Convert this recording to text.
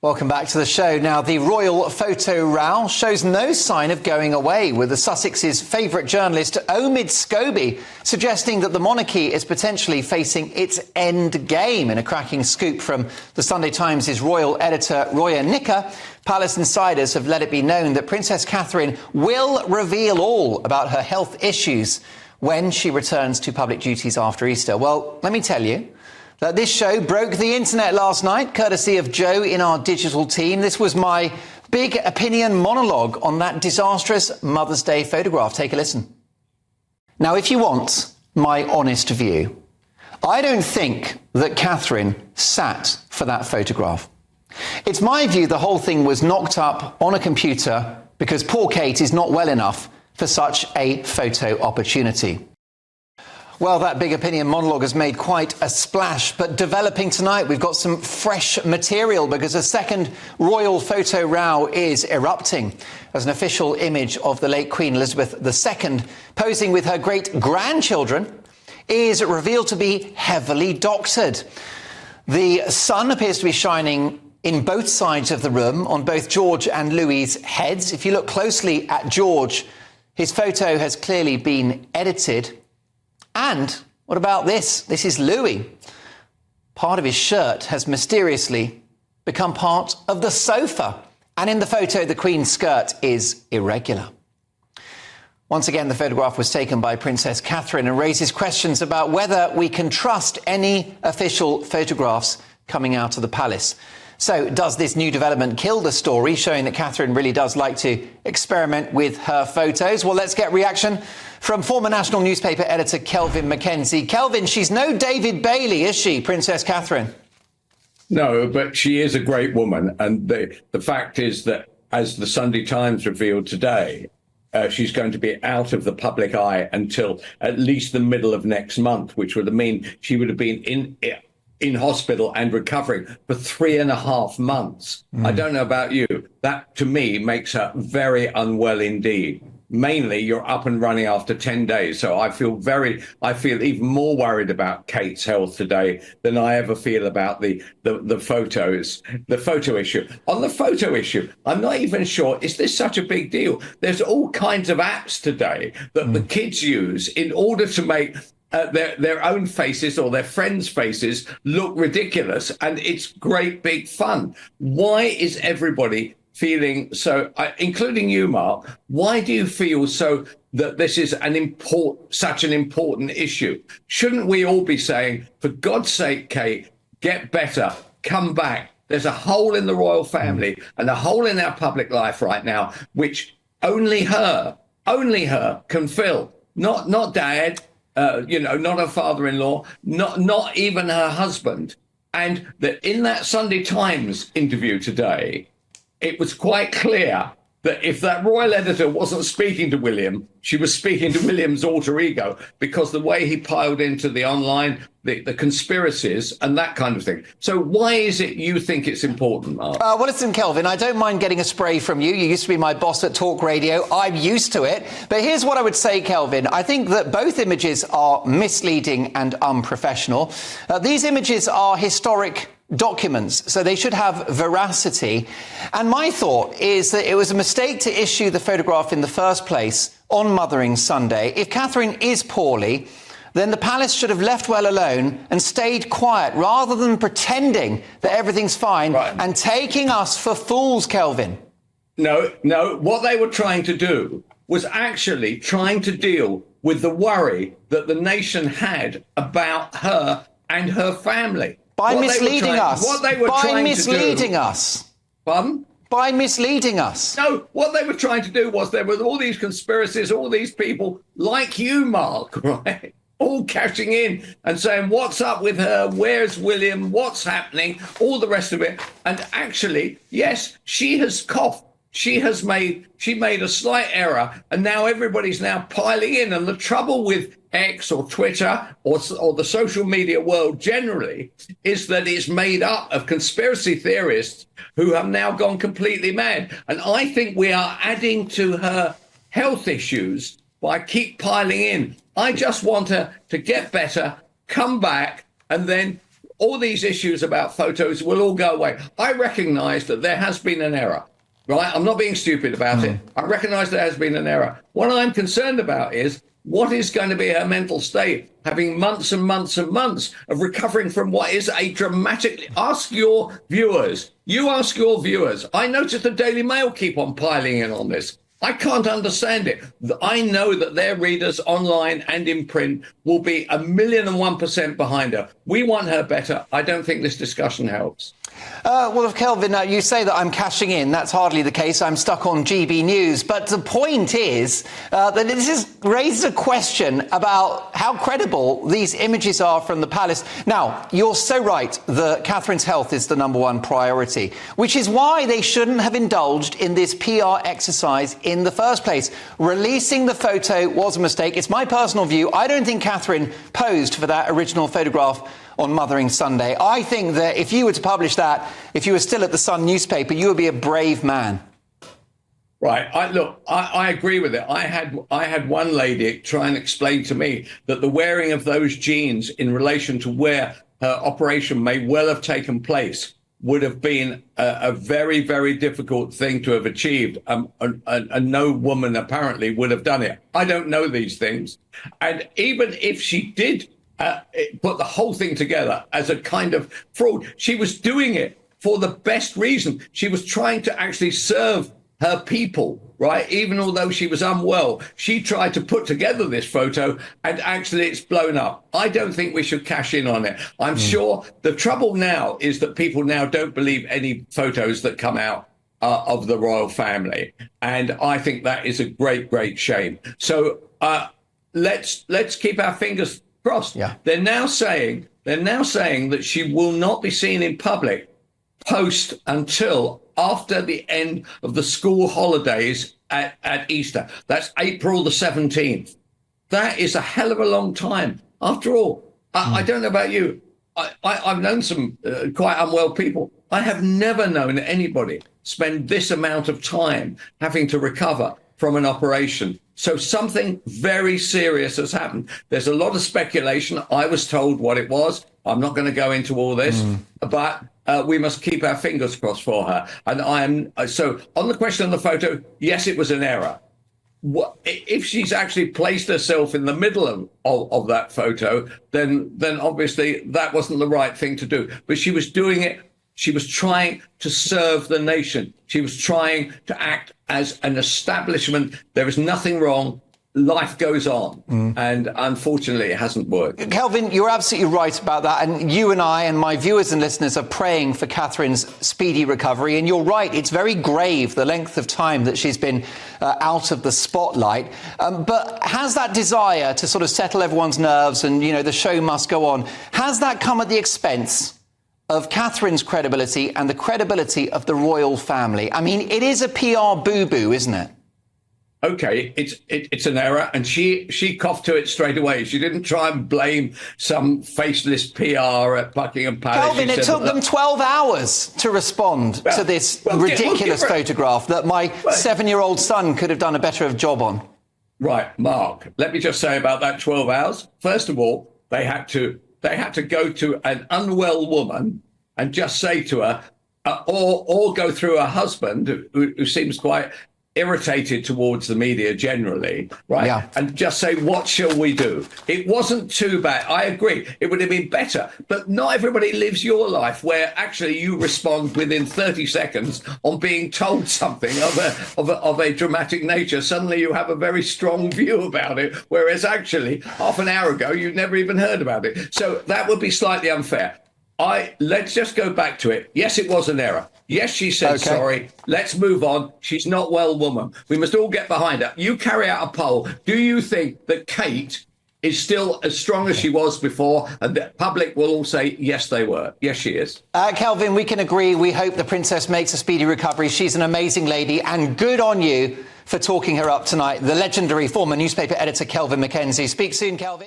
Welcome back to the show. Now, the royal photo row shows no sign of going away, with the Sussex's favourite journalist, Omid Scobie, suggesting that the monarchy is potentially facing its end game. In a cracking scoop from the Sunday Times' royal editor, Roya Nicker, palace insiders have let it be known that Princess Catherine will reveal all about her health issues when she returns to public duties after Easter. Well, let me tell you that this show broke the internet last night, courtesy of Joe in our digital team. This was my big opinion monologue on that disastrous Mother's Day photograph. Take a listen. Now, if you want my honest view, I don't think that Catherine sat for that photograph. It's my view the whole thing was knocked up on a computer because poor Kate is not well enough for such a photo opportunity. Well, that big opinion monologue has made quite a splash, but developing tonight, we've got some fresh material because a second royal photo row is erupting as an official image of the late Queen Elizabeth II posing with her great-grandchildren is revealed to be heavily doctored. The sun appears to be shining in both sides of the room on both George and Louis's heads. If you look closely at George, his photo has clearly been edited. And what about this? This is Louis. Part of his shirt has mysteriously become part of the sofa. And in the photo, the Queen's skirt is irregular. Once again, the photograph was taken by Princess Catherine and raises questions about whether we can trust any official photographs coming out of the palace. So does this new development kill the story, showing that Catherine really does like to experiment with her photos? Well, let's get reaction from former national newspaper editor Kelvin Mackenzie. Kelvin, she's no David Bailey, is she, Princess Catherine? No, but she is a great woman. And the fact is that, as the Sunday Times revealed today, she's going to be out of the public eye until at least the middle of next month, which would mean she would have been in hospital and recovering for 3.5 months. I don't know about you. That, to me, makes her very unwell indeed. Mainly, you're up and running after 10 days. So I feel even more worried about Kate's health today than I ever feel about the photo issue. On the photo issue, I'm not even sure, is this such a big deal? There's all kinds of apps today that the kids use in order to make their own faces or their friends' faces look ridiculous, and it's great big fun. Why is everybody feeling so, including you, Mark, why do you feel so that this is such an important issue? Shouldn't we all be saying, for God's sake, Kate, get better, come back? There's a hole in the royal family and a hole in our public life right now, which only her can fill, not Dad, not her father-in-law, not even her husband. And that in that Sunday Times interview today, it was quite clear that if that royal editor wasn't speaking to William, she was speaking to William's alter ego, because the way he piled into the online, the conspiracies and that kind of thing. So why is it you think it's important, Mark? Well, listen, Kelvin, I don't mind getting a spray from you. You used to be my boss at Talk Radio. I'm used to it. But here's what I would say, Kelvin. I think that both images are misleading and unprofessional. These images are historic documents, so they should have veracity. And my thought is that it was a mistake to issue the photograph in the first place on Mothering Sunday. If Catherine is poorly, then the palace should have left well alone and stayed quiet rather than pretending that everything's fine and taking us for fools, Kelvin. No, what they were trying to do was actually trying to deal with the worry that the nation had about her and her family. By misleading us. By misleading us. Pardon? By misleading us. No, what they were trying to do was there were all these conspiracies, all these people like you, Mark, right? All cashing in and saying, what's up with her? Where's William? What's happening? All the rest of it. And actually, yes, she has coughed. She made a slight error, and now everybody's now piling in. And the trouble with X or Twitter or the social media world generally is that it's made up of conspiracy theorists who have now gone completely mad. And I think we are adding to her health issues by keep piling in. I just want her to get better, come back, and then all these issues about photos will all go away. I recognise that there has been an error. Right? I'm not being stupid about it. I recognise there has been an error. What I'm concerned about is what is going to be her mental state, having months and months and months of recovering from what is a dramatically... Ask your viewers. You ask your viewers. I notice the Daily Mail keep on piling in on this. I can't understand it. I know that their readers online and in print will be 1,001% behind her. We want her better. I don't think this discussion helps. Well, Kelvin, you say that I'm cashing in. That's hardly the case. I'm stuck on GB News. But the point is that this has raised a question about how credible these images are from the palace. Now, you're so right that Catherine's health is the #1 priority, which is why they shouldn't have indulged in this PR exercise in the first place. Releasing the photo was a mistake. It's my personal view. I don't think Catherine posed for that original photograph on Mothering Sunday. I think that if you were to publish that, if you were still at the Sun newspaper, you would be a brave man. Right. I agree with it. I had one lady try and explain to me that the wearing of those jeans in relation to where her operation may well have taken place would have been a very, very difficult thing to have achieved. And no woman apparently would have done it. I don't know these things. And even if she did put the whole thing together as a kind of fraud, she was doing it for the best reason. She was trying to actually serve her people, right? Even although she was unwell, she tried to put together this photo and actually it's blown up. I don't think we should cash in on it. I'm sure the trouble now is that people now don't believe any photos that come out of the royal family. And I think that is a great, great shame. So let's keep our fingers crossed. Yeah. They're now saying that she will not be seen in public post until after the end of the school holidays at Easter. That's April the 17th. That is a hell of a long time. After all, I don't know about you. I've known some quite unwell people. I have never known anybody spend this amount of time having to recover from an operation. So something very serious has happened. There's a lot of speculation. I was told what it was. I'm not going to go into all this, but we must keep our fingers crossed for her. And so on the question of the photo, yes, it was an error. If she's actually placed herself in the middle of that photo, then obviously that wasn't the right thing to do. But she was doing it. She was trying to serve the nation. She was trying to act as an establishment. There is nothing wrong. Life goes on. And unfortunately, it hasn't worked. Kelvin, you're absolutely right about that. And you and I and my viewers and listeners are praying for Catherine's speedy recovery. And you're right, it's very grave, the length of time that she's been out of the spotlight. But has that desire to sort of settle everyone's nerves and, the show must go on, has that come at the expense of Catherine's credibility and the credibility of the royal family? I mean, it is a PR boo-boo, isn't it? Okay, it's an error, and she coughed to it straight away. She didn't try and blame some faceless PR at Buckingham Palace. Kelvin, it took them 12 hours to respond to this ridiculous photograph that my 7-year-old son could have done a better job on. Right, Mark, let me just say about that 12 hours. First of all, they had to go to an unwell woman and just say to her, or go through her husband, who seems quite irritated towards the media generally, right? Yeah. And just say, what shall we do? It wasn't too bad. I agree. It would have been better. But not everybody lives your life where actually you respond within 30 seconds on being told something of a dramatic nature. Suddenly you have a very strong view about it, whereas actually half an hour ago you never even heard about it. So that would be slightly unfair. Let's just go back to it. Yes, it was an error. Yes, she said sorry. Let's move on. She's not well, woman. We must all get behind her. You carry out a poll. Do you think that Kate is still as strong as she was before? And the public will all say, yes, they were. Yes, she is. Kelvin, we can agree. We hope the princess makes a speedy recovery. She's an amazing lady, and good on you for talking her up tonight. The legendary former newspaper editor, Kelvin Mackenzie. Speak soon, Kelvin.